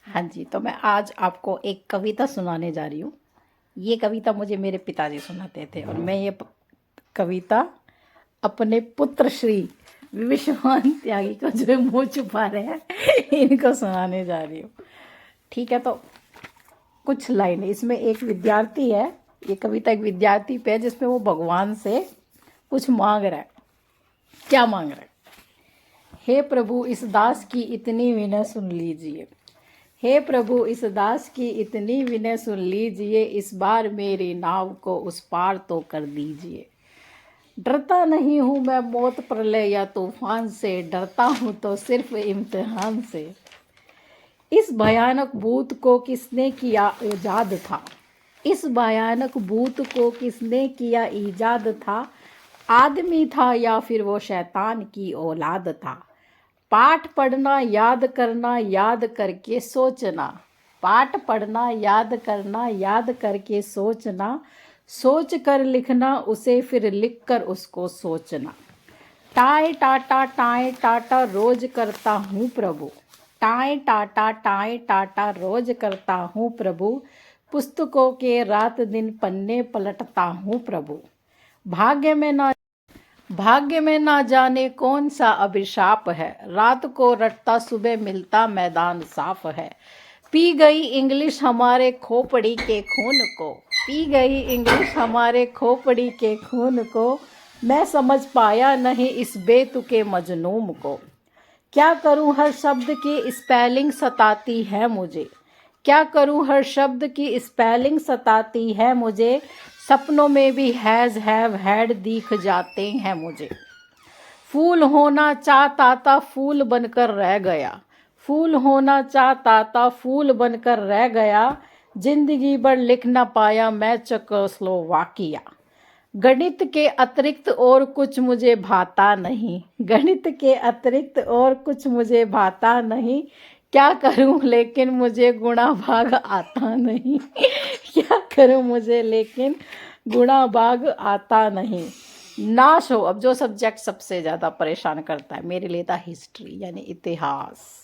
हाँ जी, तो मैं आज आपको एक कविता सुनाने जा रही हूँ। ये कविता मुझे मेरे पिताजी सुनाते थे और मैं ये कविता अपने पुत्र श्री विश्वान त्यागी को जो मुँह छुपा रहे हैं इनको सुनाने जा रही हूँ। ठीक है, तो कुछ लाइन इसमें एक विद्यार्थी है। ये कविता एक विद्यार्थी पे है जिसमें वो भगवान से कुछ मांग रहा है। क्या मांग रहा है? हे प्रभु, इस दास की इतनी विनय सुन लीजिए। हे प्रभु, इस दास की इतनी विनय सुन लीजिए। इस बार मेरी नाव को उस पार तो कर दीजिए। डरता नहीं हूँ मैं मौत, प्रलय या तूफान से, डरता हूँ तो सिर्फ इम्तिहान से। इस भयानक भूत को किसने किया ईजाद था? इस भयानक भूत को किसने किया ईजाद था? आदमी था या फिर वो शैतान की औलाद था? पाठ पढ़ना याद करना, याद करके सोचना। पाठ पढ़ना याद करना, याद करके सोचना। सोच कर लिखना उसे, फिर लिख कर उसको सोचना। टाए टाटा रोज करता हूँ प्रभु। टाए टाटा रोज करता हूँ प्रभु। पुस्तकों के रात दिन पन्ने पलटता हूँ प्रभु। भाग्य में ना जाने कौन सा अभिशाप है। रात को रटता सुबह मिलता मैदान साफ है। पी गई इंग्लिश हमारे खोपड़ी के खून को। पी गई इंग्लिश हमारे खोपड़ी के खून को। मैं समझ पाया नहीं इस बेतुके मजनूम को। क्या करूं हर शब्द की स्पेलिंग सताती है मुझे। क्या करूं हर शब्द की स्पेलिंग सताती है मुझे। सपनों में भी हैज़ हैव हैड दिख जाते हैं मुझे। फूल होना चाहता था फूल बनकर रह गया। फूल होना चाहता था फूल बनकर रह गया। जिंदगी भर लिख ना पाया मैं चेकोस्लोवाकिया। गणित के अतिरिक्त और कुछ मुझे भाता नहीं। गणित के अतिरिक्त और कुछ मुझे भाता नहीं। क्या करूं लेकिन मुझे गुणा भाग आता नहीं। क्या करूं मुझे लेकिन गुणा भाग आता नहीं। नाश हो, अब जो सब्जेक्ट सबसे ज़्यादा परेशान करता है मेरे लिए था हिस्ट्री यानी इतिहास।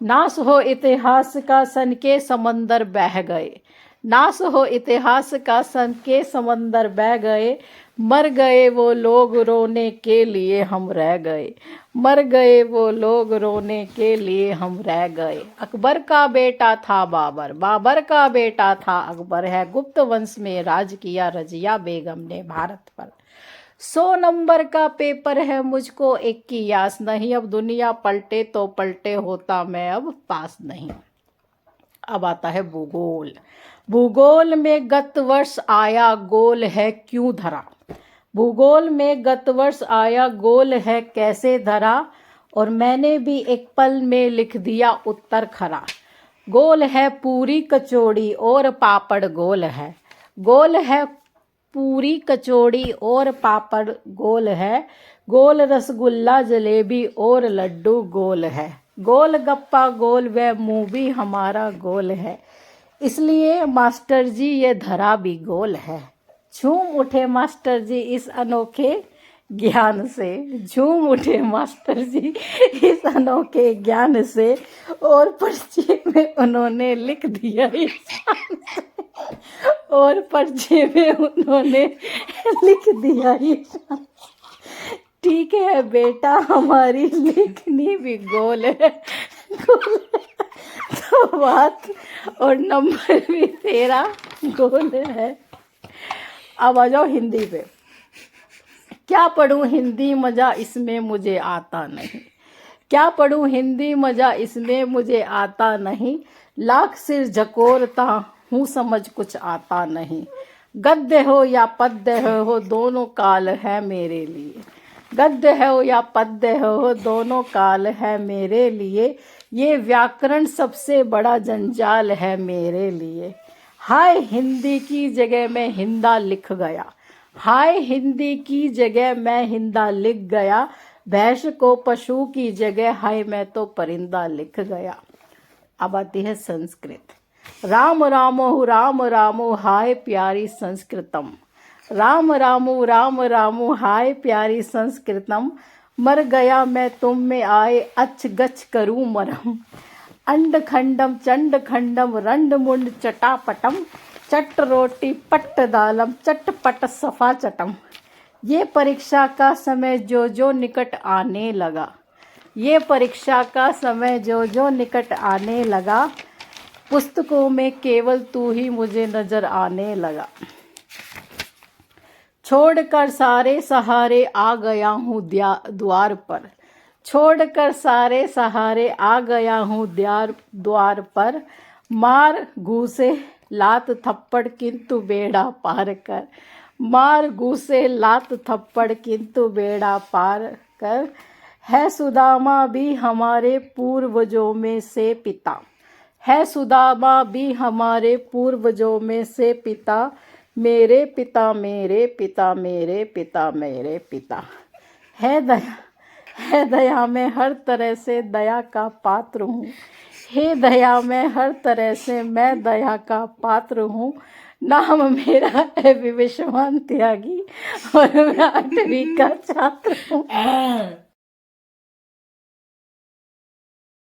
नाश हो इतिहास का सन के समंदर बह गए। नाश हो इतिहास का सन के समंदर बह गए। मर गए वो लोग रोने के लिए हम रह गए। मर गए वो लोग रोने के लिए हम रह गए। अकबर का बेटा था बाबर, बाबर का बेटा था अकबर है। गुप्त वंश में राज किया रजिया बेगम ने भारत पर। 100 नंबर का पेपर है मुझको एक की आस नहीं। अब दुनिया पलटे तो पलटे होता मैं अब पास नहीं। अब आता है भूगोल। भूगोल में गत वर्ष आया गोल है क्यों धरा। भूगोल में गत वर्ष आया गोल है कैसे धरा। और मैंने भी एक पल में लिख दिया उत्तर खरा। गोल है पूरी कचौड़ी और पापड़ गोल है। गोल है पूरी कचौड़ी और पापड़ गोल है। गोल रसगुल्ला जलेबी और लड्डू गोल है। गोल गप्पा गोल व मुंह भी हमारा गोल है। इसलिए मास्टर जी ये धरा भी गोल है। झूम उठे मास्टर जी इस अनोखे ज्ञान से। झूम उठे मास्टर जी इस अनोखे ज्ञान से। और पर्चे में उन्होंने लिख दिया ईशान से। और पर्चे में उन्होंने लिख दिया ईशान। ठीक है बेटा, हमारी लेखनी भी गोल है। गोल है तो बात और नंबर भी तेरा गोल है। अब आ जाओ हिंदी पे। क्या पढ़ूं हिंदी मज़ा इसमें मुझे आता नहीं। क्या पढ़ूं हिंदी मज़ा इसमें मुझे आता नहीं। लाख सिर झकोरता हूँ समझ कुछ आता नहीं। गद्य हो या पद्य हो दोनों काल है मेरे लिए। गद्य हो या पद्य हो दोनों काल है मेरे लिए। ये व्याकरण सबसे बड़ा जंजाल है मेरे लिए। हाय हिंदी की जगह मैं हिंदा लिख गया। हाय हिंदी की जगह मैं हिंदा लिख गया। भैंस को पशु की जगह हाय मैं तो परिंदा लिख गया। अब आती है संस्कृत। राम रामो हाय प्यारी संस्कृतम। राम रामो हाय प्यारी संस्कृतम। मर गया मैं तुम में आए अच गच करूं मरम। अंड खंडम चंड खंडम रंड मुंड चटापटम चट रोटी पट्ट दालम चटपट सफा चटम। ये परीक्षा का समय जो जो निकट आने लगा, ये परीक्षा का समय जो जो निकट आने लगा, पुस्तकों में केवल तू ही मुझे नजर आने लगा। छोड़कर सारे सहारे आ गया हूँ द्वार पर, छोड़कर सारे सहारे आ गया हूँ द्वार पर। मार घूसे लात थप्पड़ किंतु बेड़ा पार कर, मार घूसे लात थप्पड़ किंतु बेड़ा पार कर। है सुदामा भी हमारे पूर्वजों में से पिता, है सुदामा भी हमारे पूर्वजों में से पिता। मेरे पिता मेरे पिता मेरे पिता मेरे पिता। है दया मैं हर तरह से दया का पात्र हूँ, हे दया मैं हर तरह से मैं दया का पात्र हूँ। नाम मेरा है विवेशवान त्यागी और मैं 8वीं का छात्र हूँ।